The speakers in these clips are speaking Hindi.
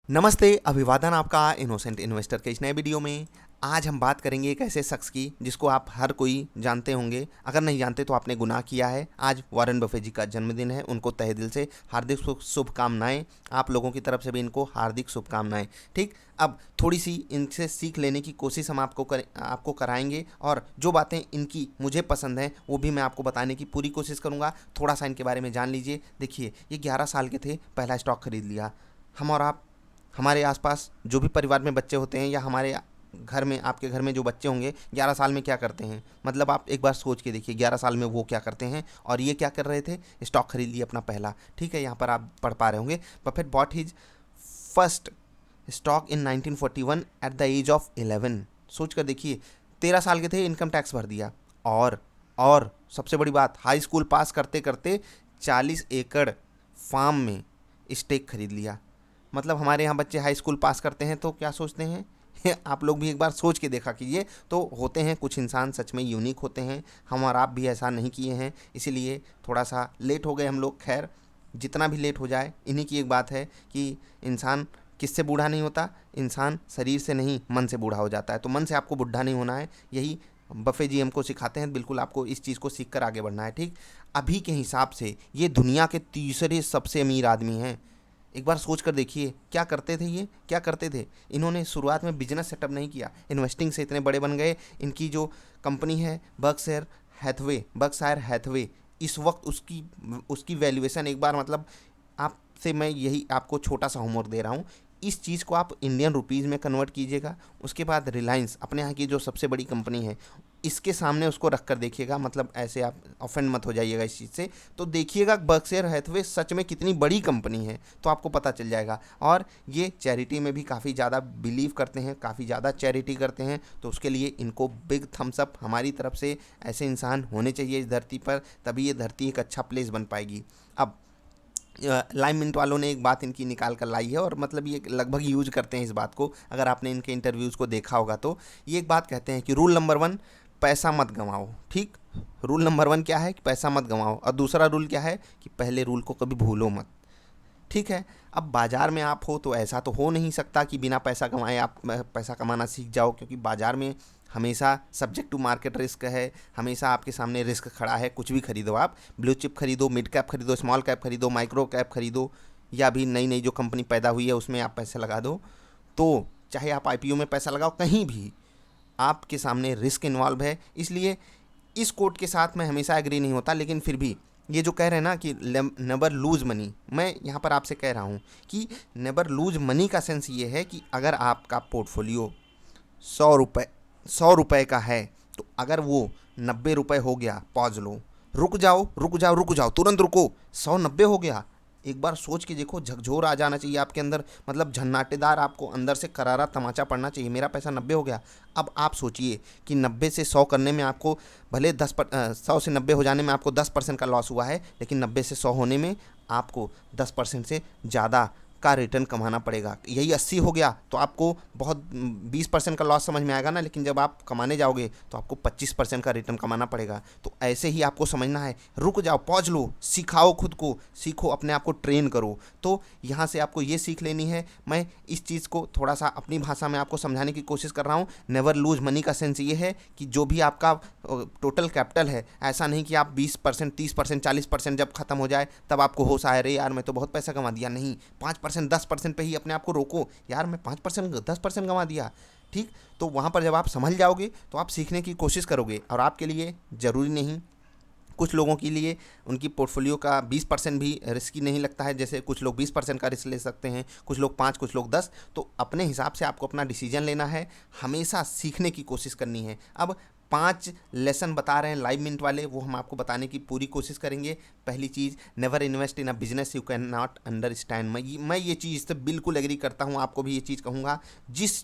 नमस्ते, अभिवादन आपका इनोसेंट इन्वेस्टर के इस नए वीडियो में। आज हम बात करेंगे एक ऐसे शख्स की जिसको आप हर कोई जानते होंगे। अगर नहीं जानते तो आपने गुनाह किया है। आज वॉरेन बफेट जी का जन्मदिन है। उनको तहे दिल से हार्दिक शुभकामनाएं। आप लोगों की तरफ से भी इनको हार्दिक शुभकामनाएं। ठीक, अब थोड़ी सी इनसे सीख लेने की कोशिश हम आपको कराएंगे और जो बातें इनकी मुझे पसंद हैं वो भी मैं आपको बताने की पूरी कोशिश करूँगा। थोड़ा सा इनके बारे में जान लीजिए। देखिए, ये 11 साल के थे, पहला स्टॉक खरीद लिया। हम और आप, हमारे आसपास जो भी परिवार में बच्चे होते हैं या हमारे घर में, आपके घर में जो बच्चे होंगे, 11 साल में क्या करते हैं? मतलब आप एक बार सोच के देखिए 11 साल में वो क्या करते हैं। और ये क्या कर रहे थे? स्टॉक खरीद लिया अपना पहला। ठीक है, यहाँ पर आप पढ़ पा रहे होंगे, Buffett bought his first stock in 1941 at the age of 11। सोच कर देखिए, 13 साल के थे, इनकम टैक्स भर दिया। और और सबसे बड़ी बात, हाई स्कूल पास करते करते 40 एकड़ फार्म में स्टेक खरीद लिया। मतलब हमारे यहाँ बच्चे हाई स्कूल पास करते हैं तो क्या सोचते हैं? आप लोग भी एक बार सोच के देखा कीजिए। तो होते हैं कुछ इंसान सच में यूनिक होते हैं। हम और आप भी ऐसा नहीं किए हैं, इसीलिए थोड़ा सा लेट हो गए हम लोग। खैर, जितना भी लेट हो जाए, इन्हीं की एक बात है कि इंसान किससे बूढ़ा नहीं होता? इंसान शरीर से नहीं, मन से बूढ़ा हो जाता है। तो मन से आपको बूढ़ा नहीं होना है, यही बफे जी हमको सिखाते हैं। बिल्कुल आपको इस चीज़ को सीख कर आगे बढ़ना है। ठीक, अभी के हिसाब से ये दुनिया के तीसरे सबसे अमीर आदमी हैं। एक बार सोच कर देखिए, क्या करते थे ये, क्या करते थे? इन्होंने शुरुआत में बिजनेस सेटअप नहीं किया, इन्वेस्टिंग से इतने बड़े बन गए। इनकी जो कंपनी है बर्कशायर हैथवे, इस वक्त उसकी उसकी वैल्यूएशन, एक बार मतलब आपसे मैं यही आपको छोटा सा होमवर्क दे रहा हूँ, इस चीज़ को आप इंडियन रुपीज़ में कन्वर्ट कीजिएगा। उसके बाद रिलायंस, अपने यहाँ की जो सबसे बड़ी कंपनी है, इसके सामने उसको रख कर देखिएगा। मतलब ऐसे आप ऑफेंड मत हो जाइएगा इस चीज़ से। तो देखिएगा बर्कशायर हैथवे सच में कितनी बड़ी कंपनी है, तो आपको पता चल जाएगा। और ये चैरिटी में भी काफ़ी ज़्यादा बिलीव करते हैं, काफ़ी ज़्यादा चैरिटी करते हैं। तो उसके लिए इनको बिग थम्स अप हमारी तरफ से। ऐसे इंसान होने चाहिए इस धरती पर, तभी ये धरती एक अच्छा प्लेस बन पाएगी। अब लाइम मिंट वालों ने एक बात इनकी निकाल कर लाई है, और मतलब ये लगभग यूज करते हैं इस बात को। अगर आपने इनके इंटरव्यूज़ को देखा होगा तो ये एक बात कहते हैं कि रूल नंबर 1, पैसा मत गंवाओ। ठीक, रूल नंबर 1 क्या है? कि पैसा मत गंवाओ। और दूसरा रूल क्या है? कि पहले रूल को कभी भूलो मत। ठीक है, अब बाज़ार में आप हो तो ऐसा तो हो नहीं सकता कि बिना पैसा कमाए आप पैसा कमाना सीख जाओ, क्योंकि बाज़ार में हमेशा सब्जेक्ट टू मार्केट रिस्क है। हमेशा आपके सामने रिस्क खड़ा है। कुछ भी खरीदो आप, ब्लू चिप खरीदो, मिड कैप खरीदो, स्मॉल कैप खरीदो, माइक्रो कैप खरीदो, या भी नई नई जो कंपनी पैदा हुई है उसमें आप पैसे लगा दो। तो चाहे आप आईपीओ में पैसा लगाओ, कहीं भी आपके सामने रिस्क इन्वॉल्व है। इसलिए इस कोट के साथ मैं हमेशा एग्री नहीं होता, लेकिन फिर भी ये जो कह रहे हैं ना कि नेवर लूज मनी, मैं यहाँ पर आपसे कह रहा हूँ कि नेवर लूज मनी का सेंस ये है कि अगर आपका पोर्टफोलियो 100 रुपये 100 रुपये का है, तो अगर वो 90 रुपये हो गया, पॉज लो, रुक जाओ रुक जाओ रुक जाओ, तुरंत रुको। 190 हो गया, एक बार सोच के देखो, झकझोर आ जाना चाहिए आपके अंदर। मतलब झन्नाटेदार आपको अंदर से करारा तमाचा पड़ना चाहिए। मेरा पैसा 90 हो गया। अब आप सोचिए कि 90 से 100 करने में आपको भले 100 से 90 हो जाने में आपको 10% का लॉस हुआ है, लेकिन 90 से 100 होने में आपको 10% से ज़्यादा का रिटर्न कमाना पड़ेगा। यही 80 हो गया तो आपको बहुत 20% का लॉस समझ में आएगा ना, लेकिन जब आप कमाने जाओगे तो आपको 25% का रिटर्न कमाना पड़ेगा। तो ऐसे ही आपको समझना है। रुक जाओ, पॉज लो, सिखाओ खुद को, सीखो, अपने आप को ट्रेन करो। तो यहाँ से आपको ये सीख लेनी है। मैं इस चीज़ को थोड़ा सा अपनी भाषा में आपको समझाने की कोशिश कर रहा हूँ। नेवर लूज मनी का सेंस ये है कि जो भी आपका टोटल कैपिटल है, ऐसा नहीं कि आप 20%, 30%, 40% जब खत्म हो जाए तब आपको होश आए, अरे यार मैं तो बहुत पैसा कमा दिया। नहीं, 5%, 10% पे ही अपने आप को रोको। यार मैं 5%, 10% कमा दिया। ठीक, तो वहाँ पर जब आप समझ जाओगे तो आप सीखने की कोशिश करोगे। और आपके लिए ज़रूरी नहीं, कुछ लोगों के लिए उनकी पोर्टफोलियो का 20% भी रिस्की नहीं लगता है। जैसे कुछ लोग 20% का रिस्क ले सकते हैं, कुछ लोग 5, कुछ लोग 10। तो अपने हिसाब से आपको अपना डिसीजन लेना है, हमेशा सीखने की कोशिश करनी है। अब 5 लेसन बता रहे हैं लाइव मिंट वाले, वो हम आपको बताने की पूरी कोशिश करेंगे। पहली चीज़, never invest in a business you can not understand. मैं ये चीज़ से बिल्कुल एग्री करता हूँ, आपको भी ये चीज़ कहूँगा। जिस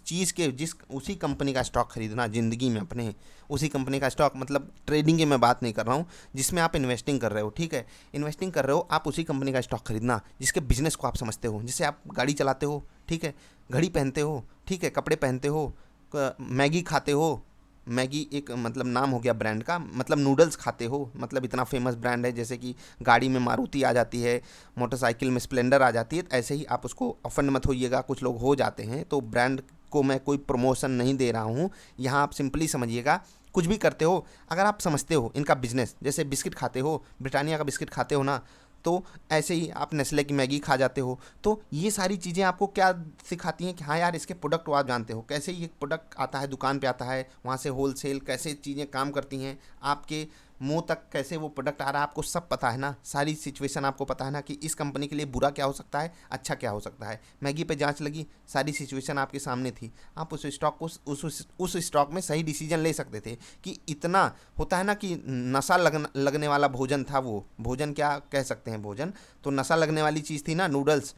उसी कंपनी का स्टॉक खरीदना ज़िंदगी में अपने, उसी कंपनी का स्टॉक, मतलब ट्रेडिंग की मैं बात नहीं कर रहा हूँ, जिसमें आप इन्वेस्टिंग कर रहे हो। ठीक है, इन्वेस्टिंग कर रहे हो, आप उसी कंपनी का स्टॉक खरीदना जिसके बिजनेस को आप समझते हो। जैसे आप गाड़ी चलाते हो, ठीक है, घड़ी पहनते हो, ठीक है, कपड़े पहनते हो, मैगी खाते हो, मैगी एक मतलब नाम हो गया ब्रांड का, मतलब नूडल्स खाते हो, मतलब इतना फेमस ब्रांड है, जैसे कि गाड़ी में मारुति आ जाती है, मोटरसाइकिल में स्प्लेंडर आ जाती है, ऐसे ही आप उसको ऑफेंड मत होइएगा, कुछ लोग हो जाते हैं। तो ब्रांड को मैं कोई प्रमोशन नहीं दे रहा हूँ, यहाँ आप सिंपली समझिएगा। कुछ भी करते हो, अगर आप समझते हो इनका बिजनेस, जैसे बिस्किट खाते हो, ब्रिटानिया का बिस्किट खाते हो ना, तो ऐसे ही आप नेस्ले की मैगी खा जाते हो। तो ये सारी चीज़ें आपको क्या सिखाती हैं कि हाँ यार, इसके प्रोडक्ट वो आप जानते हो, कैसे ये प्रोडक्ट आता है, दुकान पे आता है, वहाँ से होलसेल कैसे चीज़ें काम करती हैं, आपके मुंह तक कैसे वो प्रोडक्ट आ रहा है, आपको सब पता है ना, सारी सिचुएशन आपको पता है ना कि इस कंपनी के लिए बुरा क्या हो सकता है, अच्छा क्या हो सकता है। मैगी पे जांच लगी, सारी सिचुएशन आपके सामने थी, आप उस स्टॉक को उस स्टॉक में सही डिसीजन ले सकते थे कि इतना होता है ना कि नशा लगने वाला भोजन था, वो भोजन क्या कह सकते हैं, भोजन तो नशा लगने वाली चीज़ थी ना, नूडल्स,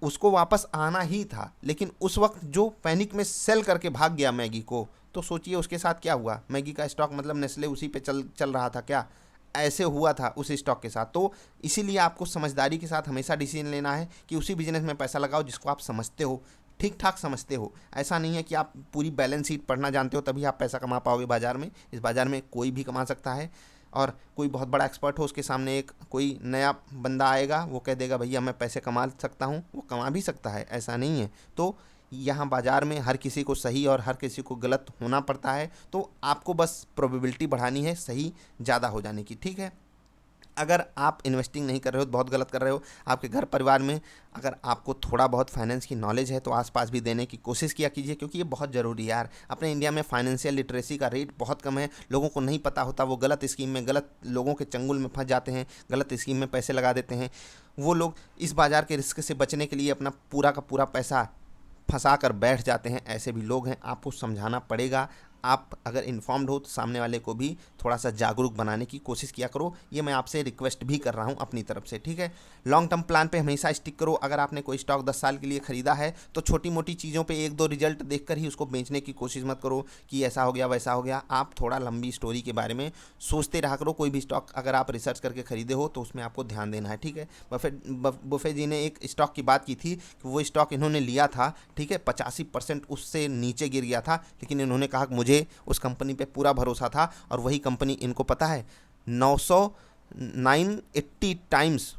उसको वापस आना ही था। लेकिन उस वक्त जो पैनिक में सेल करके भाग गया मैगी को, तो सोचिए उसके साथ क्या हुआ। मैगी का स्टॉक मतलब नेस्ले उसी पे चल चल रहा था क्या, ऐसे हुआ था उस स्टॉक के साथ। तो इसीलिए आपको समझदारी के साथ हमेशा डिसीजन लेना है कि उसी बिजनेस में पैसा लगाओ जिसको आप समझते हो, ठीक ठाक समझते हो। ऐसा नहीं है कि आप पूरी बैलेंस शीट पढ़ना जानते हो तभी आप पैसा कमा पाओगे बाजार में। इस बाजार में कोई भी कमा सकता है, और कोई बहुत बड़ा एक्सपर्ट हो उसके सामने एक कोई नया बंदा आएगा, वो कह देगा भैया मैं पैसे कमा सकता हूँ, वो कमा भी सकता है, ऐसा नहीं है। तो यहाँ बाज़ार में हर किसी को सही और हर किसी को गलत होना पड़ता है, तो आपको बस प्रोबेबिलिटी बढ़ानी है सही ज़्यादा हो जाने की, ठीक है। अगर आप इन्वेस्टिंग नहीं कर रहे हो तो बहुत गलत कर रहे हो। आपके घर परिवार में अगर आपको थोड़ा बहुत फाइनेंस की नॉलेज है तो आसपास भी देने की कोशिश किया कीजिए, क्योंकि ये बहुत ज़रूरी है यार। अपने इंडिया में फाइनेंशियल लिटरेसी का रेट बहुत कम है, लोगों को नहीं पता होता, वो गलत स्कीम में, गलत लोगों के चंगुल में फंस जाते हैं, गलत स्कीम में पैसे लगा देते हैं। वो लोग इस बाज़ार के रिस्क से बचने के लिए अपना पूरा का पूरा पैसा फंसा कर बैठ जाते हैं, ऐसे भी लोग हैं, आपको समझाना पड़ेगा। आप अगर इन्फॉर्म्ड हो तो सामने वाले को भी थोड़ा सा जागरूक बनाने की कोशिश किया करो, ये मैं आपसे रिक्वेस्ट भी कर रहा हूँ अपनी तरफ से, ठीक है। लॉन्ग टर्म प्लान पे हमेशा स्टिक करो। अगर आपने कोई स्टॉक 10 साल के लिए ख़रीदा है तो छोटी मोटी चीज़ों पे एक दो रिजल्ट देखकर ही उसको बेचने की कोशिश मत करो कि ऐसा हो गया वैसा हो गया। आप थोड़ा लंबी स्टोरी के बारे में सोचते रहा करो। कोई भी स्टॉक अगर आप रिसर्च करके खरीदे हो तो उसमें आपको ध्यान देना है, ठीक है। बुफे जी ने एक स्टॉक की बात की थी कि वो स्टॉक इन्होंने लिया था, ठीक है, 85% उससे नीचे गिर गया था, लेकिन इन्होंने कहा कि मुझे उस कंपनी पे पूरा भरोसा था, और वही कंपनी इनको पता है 980 टाइम्स,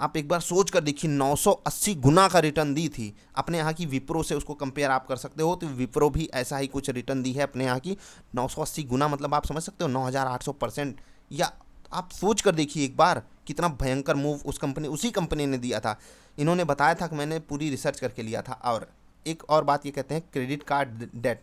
आप एक बार सोच कर देखिए, 980 गुना का रिटर्न दी थी। अपने यहाँ की विप्रो से उसको कंपेयर आप कर सकते हो, तो विप्रो भी ऐसा ही कुछ रिटर्न दी है अपने यहाँ की 980 गुना, मतलब आप समझ सकते हो 9800%। या आप सोच कर देखिए एक बार कितना भयंकर मूव उसी कंपनी ने दिया था। इन्होंने बताया था कि मैंने पूरी रिसर्च करके लिया था। और एक और बात ये कहते हैं क्रेडिट कार्ड डेट,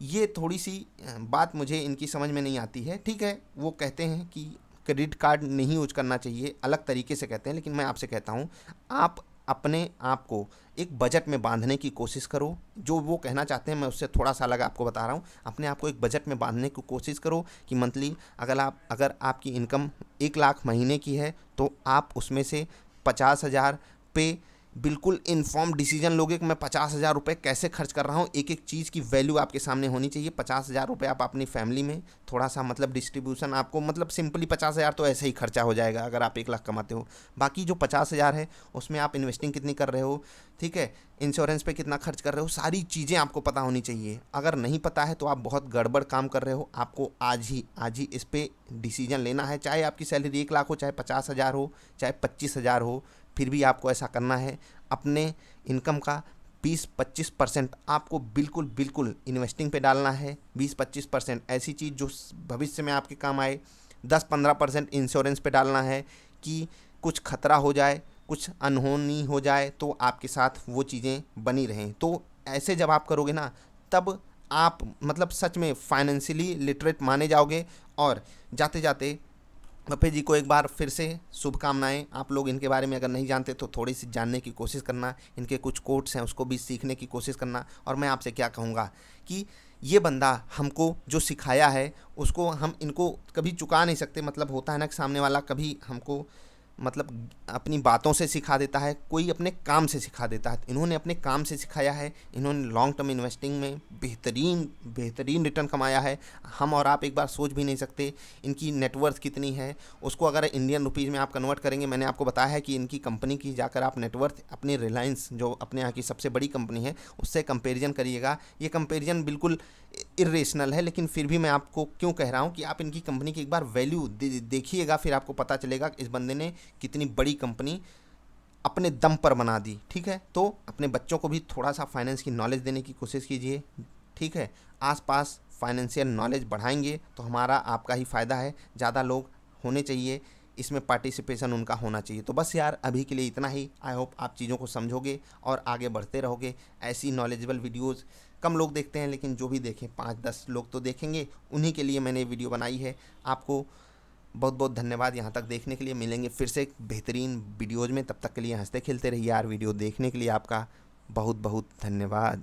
ये थोड़ी सी बात मुझे इनकी समझ में नहीं आती है, ठीक है। वो कहते हैं कि क्रेडिट कार्ड नहीं यूज करना चाहिए, अलग तरीके से कहते हैं, लेकिन मैं आपसे कहता हूँ आप अपने आप को एक बजट में बांधने की कोशिश करो। जो वो कहना चाहते हैं मैं उससे थोड़ा सा अलग आपको बता रहा हूँ। अपने आप को एक बजट में बांधने की कोशिश करो कि मंथली अगर आपकी इनकम 1 लाख महीने की है तो आप उसमें से 50,000 पे बिल्कुल इन्फॉर्म डिसीजन लोगे कि मैं 50,000 रुपये कैसे खर्च कर रहा हूँ। एक एक चीज़ की वैल्यू आपके सामने होनी चाहिए। 50,000 रुपये आप अपनी फैमिली में थोड़ा सा मतलब डिस्ट्रीब्यूशन आपको, मतलब सिंपली 50,000 तो ऐसे ही खर्चा हो जाएगा अगर आप 1 लाख कमाते हो। बाकी जो 50,000 है उसमें आप इन्वेस्टिंग कितनी कर रहे हो, ठीक है, इंश्योरेंस पे कितना खर्च कर रहे हो, सारी चीज़ें आपको पता होनी चाहिए। अगर नहीं पता है तो आप बहुत गड़बड़ काम कर रहे हो। आपको आज ही इस पर डिसीजन लेना है। चाहे आपकी सैलरी 1 लाख हो, चाहे 50,000 हो, चाहे 25,000 हो, फिर भी आपको ऐसा करना है। अपने इनकम का 20-25% आपको बिल्कुल इन्वेस्टिंग पे डालना है। 20-25% ऐसी चीज़ जो भविष्य में आपके काम आए। 10-15% इंश्योरेंस पे डालना है कि कुछ खतरा हो जाए, कुछ अनहोनी हो जाए तो आपके साथ वो चीज़ें बनी रहें। तो ऐसे जब आप करोगे ना, तब आप मतलब सच में फाइनेंशियली लिटरेट माने जाओगे। और जाते जाते बफे जी को एक बार फिर से शुभकामनाएं। आप लोग इनके बारे में अगर नहीं जानते तो थोड़ी सी जानने की कोशिश करना, इनके कुछ कोट्स हैं उसको भी सीखने की कोशिश करना। और मैं आपसे क्या कहूँगा कि ये बंदा हमको जो सिखाया है उसको हम इनको कभी चुका नहीं सकते। मतलब होता है ना कि सामने वाला कभी हमको मतलब अपनी बातों से सिखा देता है, कोई अपने काम से सिखा देता है। इन्होंने अपने काम से सिखाया है। इन्होंने लॉन्ग टर्म इन्वेस्टिंग में बेहतरीन रिटर्न कमाया है। हम और आप एक बार सोच भी नहीं सकते इनकी नेटवर्थ कितनी है। उसको अगर इंडियन रुपीज़ में आप कन्वर्ट करेंगे, मैंने आपको बताया है कि इनकी कंपनी की जाकर आप नेटवर्थ अपनी रिलायंस जो अपने यहाँ की सबसे बड़ी कंपनी है उससे कंपेरिजन करिएगा। ये कंपेरिजन बिल्कुल इरेशनल है, लेकिन फिर भी मैं आपको क्यों कह रहा हूँ कि आप इनकी कंपनी की एक बार वैल्यू देखिएगा, फिर आपको पता चलेगा इस बंदे ने कितनी बड़ी कंपनी अपने दम पर बना दी। ठीक है, तो अपने बच्चों को भी थोड़ा सा फाइनेंस की नॉलेज देने की कोशिश कीजिए। ठीक है, आसपास फाइनेंशियल नॉलेज बढ़ाएंगे तो हमारा आपका ही फ़ायदा है। ज़्यादा लोग होने चाहिए, इसमें पार्टिसिपेशन उनका होना चाहिए। तो बस यार अभी के लिए इतना ही। आई होप आप चीज़ों को समझोगे और आगे बढ़ते रहोगे। ऐसी नॉलेजेबल वीडियोज़ कम लोग देखते हैं, लेकिन जो भी देखें 5-10 लोग तो देखेंगे, उन्हीं के लिए मैंने वीडियो बनाई है। आपको बहुत बहुत धन्यवाद यहाँ तक देखने के लिए। मिलेंगे फिर से एक बेहतरीन वीडियोज़ में, तब तक के लिए हंसते खेलते रहिए यार। वीडियो देखने के लिए आपका बहुत बहुत धन्यवाद।